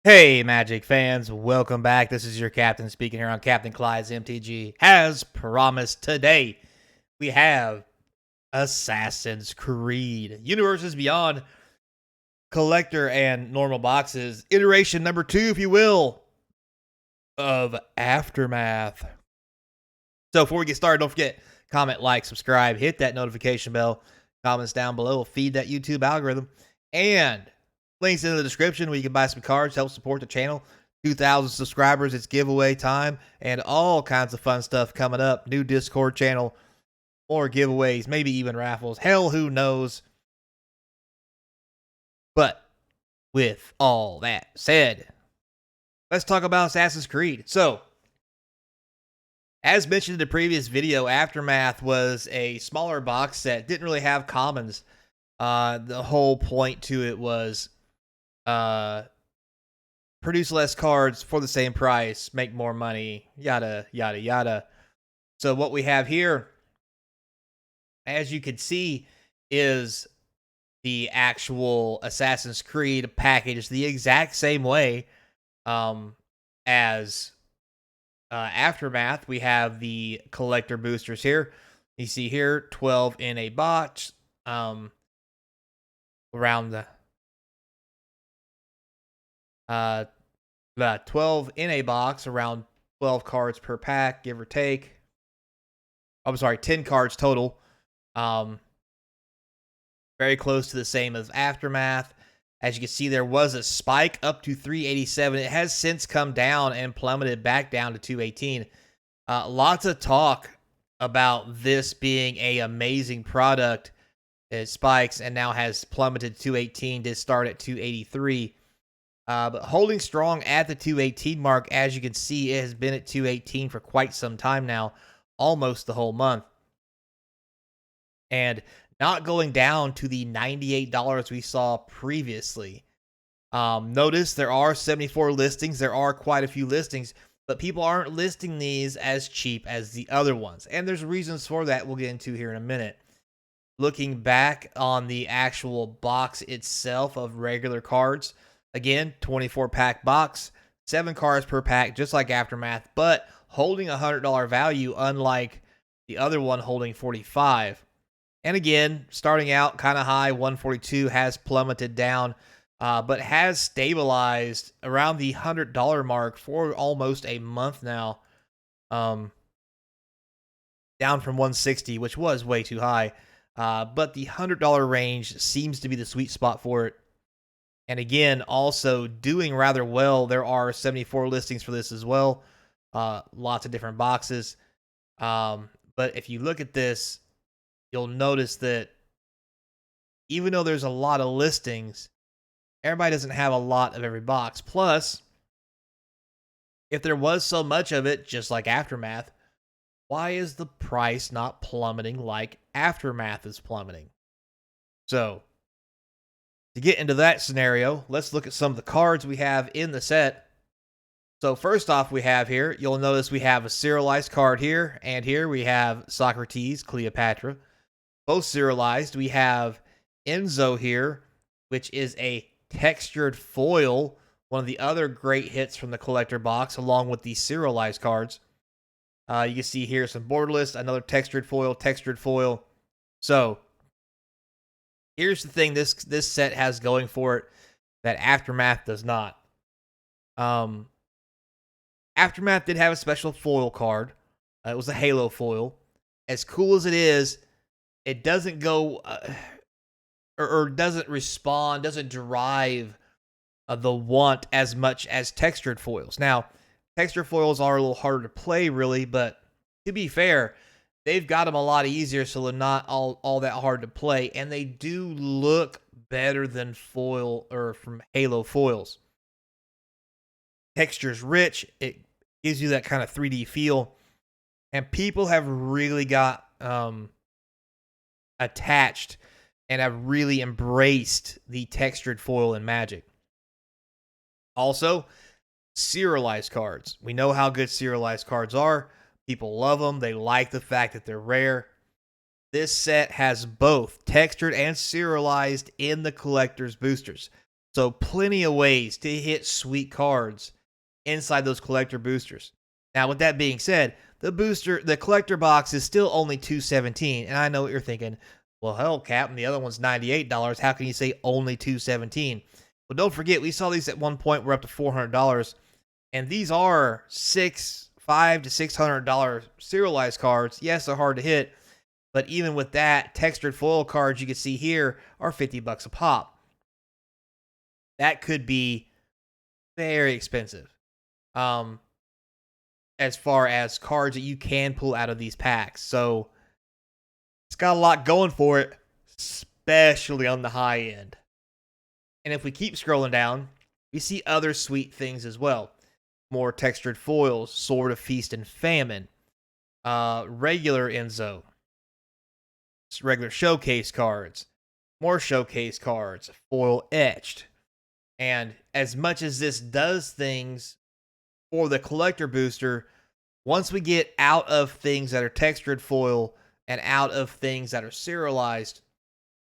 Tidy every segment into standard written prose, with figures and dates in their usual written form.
Hey, Magic fans, welcome back. This is your captain speaking here on Capnclydes MTG. As promised, today we have Assassin's Creed Universes Beyond Collector and Normal Boxes, iteration number 2, if you will, of Aftermath. So before we get started, don't forget, comment, like, subscribe, hit that notification bell. Comments down below will feed that YouTube algorithm. And links in the description where you can buy some cards, help support the channel. 2,000 subscribers, it's giveaway time, and all kinds of fun stuff coming up. New Discord channel, more giveaways, maybe even raffles. Hell, who knows? But with all that said, let's talk about Assassin's Creed. So, as mentioned in the previous video, Aftermath was a smaller box set. Didn't really have commons. The whole point to it was produce less cards for the same price, make more money, yada, yada, yada. So what we have here, as you can see, is the actual Assassin's Creed package the exact same way as Aftermath. We have the collector boosters here. You see here, 12 in a box. Around the 12 in a box, around 12 cards per pack, give or take. I'm sorry, 10 cards total. Very close to the same as Aftermath. As you can see, there was a spike up to 387. It has since come down and plummeted back down to 218. Lots of talk about this being an amazing product. It spikes and now has plummeted to 218. Did start at 283. But holding strong at the 218 mark. As you can see, it has been at 218 for quite some time now. Almost the whole month. And not going down to the $98 we saw previously. Notice there are 74 listings. There are quite a few listings, but people aren't listing these as cheap as the other ones. And there's reasons for that we'll get into here in a minute. Looking back on the actual box itself of regular cards, again, 24-pack box, 7 cards per pack, just like Aftermath, but holding a $100 value, unlike the other one holding 45. And again, starting out kind of high, 142, has plummeted down, but has stabilized around the $100 mark for almost a month now. Down from 160, which was way too high. But the $100 range seems to be the sweet spot for it. And again, also doing rather well. There are 74 listings for this as well. Lots of different boxes. But if you look at this, you'll notice that even though there's a lot of listings, everybody doesn't have a lot of every box. Plus, if there was so much of it, just like Aftermath, why is the price not plummeting like Aftermath is plummeting? So, to get into that scenario, let's look at some of the cards we have in the set. So first off, we have here, you'll notice we have a serialized card here, and here we have Socrates, Cleopatra. Both serialized. We have Enzo here, which is a textured foil, one of the other great hits from the collector box, along with the serialized cards. You can see here some borderless, another textured foil. So, here's the thing this set has going for it that Aftermath does not. Aftermath did have a special foil card. It was a Halo foil. As cool as it is, it doesn't go or doesn't respond, doesn't drive the want as much as textured foils. Now, textured foils are a little harder to play, really, but to be fair, they've got them a lot easier, so they're not all that hard to play, and they do look better than foil or from Halo foils. Texture's rich, it gives you that kind of 3D feel, and people have really got attached and have really embraced the textured foil in Magic. Also, serialized cards. We know how good serialized cards are. People love them. They like the fact that they're rare. This set has both textured and serialized in the collector's boosters. So plenty of ways to hit sweet cards inside those collector boosters. Now, with that being said, the collector box is still only $217, and I know what you're thinking. Well, hell, Captain, the other one's $98. How can you say only $217? Well, don't forget, we saw these at one point were up to $400, and these are $500 to $600 serialized cards. Yes, they're hard to hit, but even with that, textured foil cards you can see here are $50 a pop. That could be very expensive. As far as cards that you can pull out of these packs. So it's got a lot going for it, especially on the high end. And if we keep scrolling down, we see other sweet things as well. More textured foils, Sword of Feast and Famine, regular Enzo, regular showcase cards, more showcase cards, foil etched. And as much as this does things for the collector booster, once we get out of things that are textured foil and out of things that are serialized,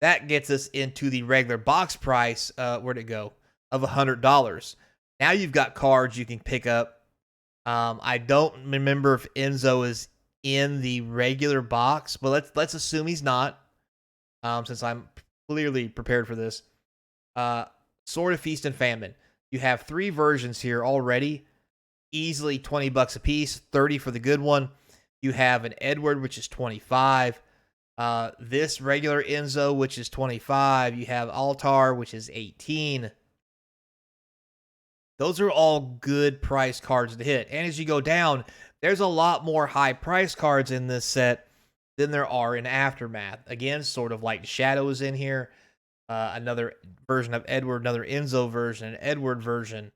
that gets us into the regular box price, where'd it go, of $100. Now you've got cards you can pick up. I don't remember if Enzo is in the regular box, but let's assume he's not, since I'm clearly prepared for this. Sword of Feast and Famine. You have 3 versions here already. Easily $20 a piece, 30 for the good one. You have an Edward, which is 25. This regular Enzo, which is 25. You have Altar, which is 18. Those are all good price cards to hit. And as you go down, there's a lot more high price cards in this set than there are in Aftermath. Again, Sword of Light and Shadow is in here. Another version of Edward, another Enzo version, an Edward version.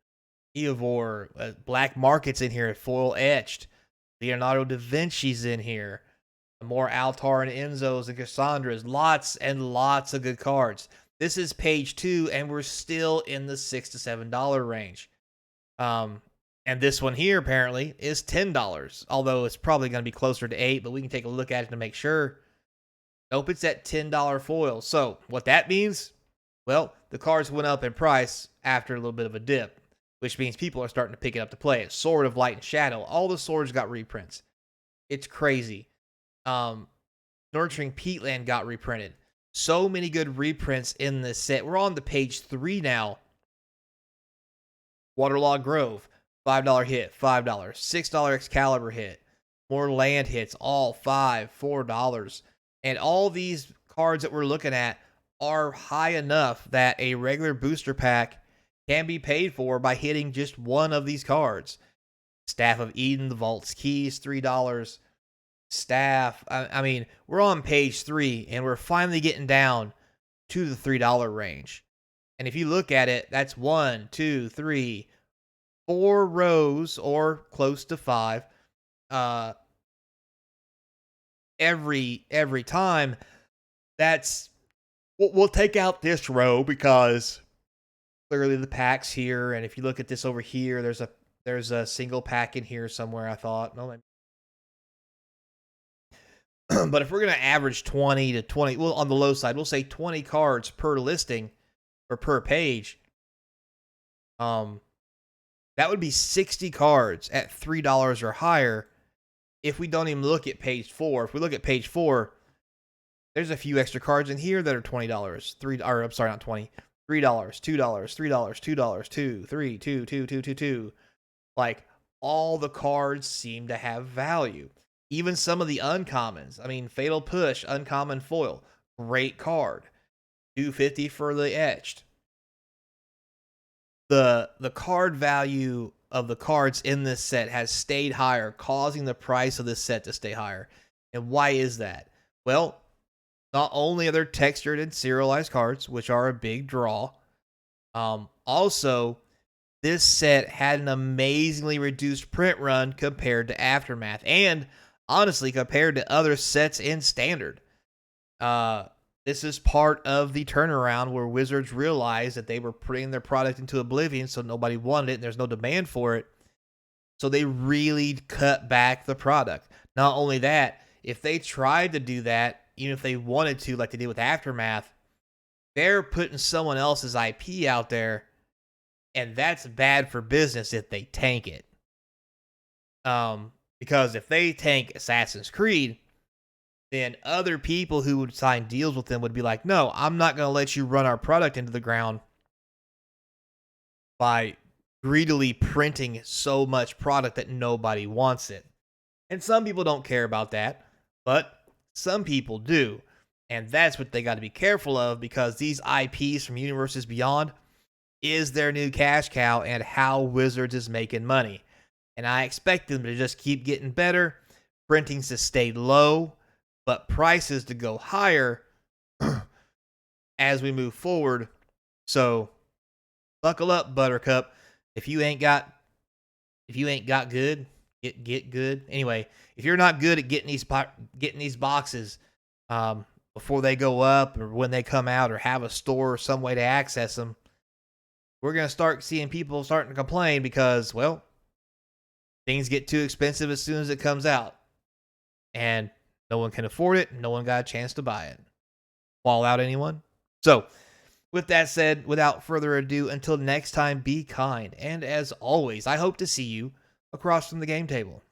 Eivor, Black Market's in here, foil etched. Leonardo da Vinci's in here. More Altar and Enzos and Cassandras. Lots and lots of good cards. This is page 2, and we're still in the $6 to $7 range. And this one here, apparently, is $10. Although it's probably going to be closer to $8, but we can take a look at it to make sure. Nope, it's at $10 foil. So, what that means? Well, the cards went up in price after a little bit of a dip, which means people are starting to pick it up to play it. Sword of Light and Shadow. All the swords got reprints. It's crazy. Nurturing Peatland got reprinted. So many good reprints in this set. We're on to page 3 now. Waterlog Grove, $5 hit, $5. $6 Excalibur hit. More land hits, all $5, $4. And all these cards that we're looking at are high enough that a regular booster pack can be paid for by hitting just one of these cards. Staff of Eden, the Vault's Keys, $3. Staff, I mean, we're on page 3, and we're finally getting down to the $3 range. And if you look at it, that's 1, 2, 3, 4 rows, or close to 5, every time. That's, we'll take out this row because clearly the pack's here, and if you look at this over here, there's a single pack in here somewhere, I thought. No, but if we're going to average 20 to 20, well, on the low side, we'll say 20 cards per listing or per page. That would be 60 cards at $3 or higher if we don't even look at page 4. If we look at page 4, there's a few extra cards in here that are $20. I'm sorry, not 20. $3, $2, $3, $2, 2, 3, 2, 2, 2, 2, 2. Like, all the cards seem to have value. Even some of the uncommons. I mean, Fatal Push, uncommon foil. Great card. $250 for the etched. The card value of the cards in this set has stayed higher, causing the price of this set to stay higher. And why is that? Well, not only are there textured and serialized cards, which are a big draw, also, this set had an amazingly reduced print run compared to Aftermath, and honestly, compared to other sets in Standard. This is part of the turnaround where Wizards realized that they were putting their product into oblivion, so nobody wanted it, and there's no demand for it. So they really cut back the product. Not only that, if they tried to do that, even if they wanted to, like they did with Aftermath, they're putting someone else's IP out there, and that's bad for business if they tank it. Because if they tank Assassin's Creed, then other people who would sign deals with them would be like, no, I'm not going to let you run our product into the ground by greedily printing so much product that nobody wants it. And some people don't care about that, but some people do. And that's what they got to be careful of, because these IPs from Universes Beyond is their new cash cow and how Wizards is making money. And I expect them to just keep getting better, printings to stay low, but prices to go higher as we move forward. So buckle up, Buttercup. If you ain't got good, get good. Anyway, if you're not good at getting these boxes before they go up or when they come out, or have a store or some way to access them, we're going to start seeing people starting to complain because, well, things get too expensive as soon as it comes out. And no one can afford it. No one got a chance to buy it. Fallout, anyone? So, with that said, without further ado, until next time, be kind. And as always, I hope to see you across from the game table.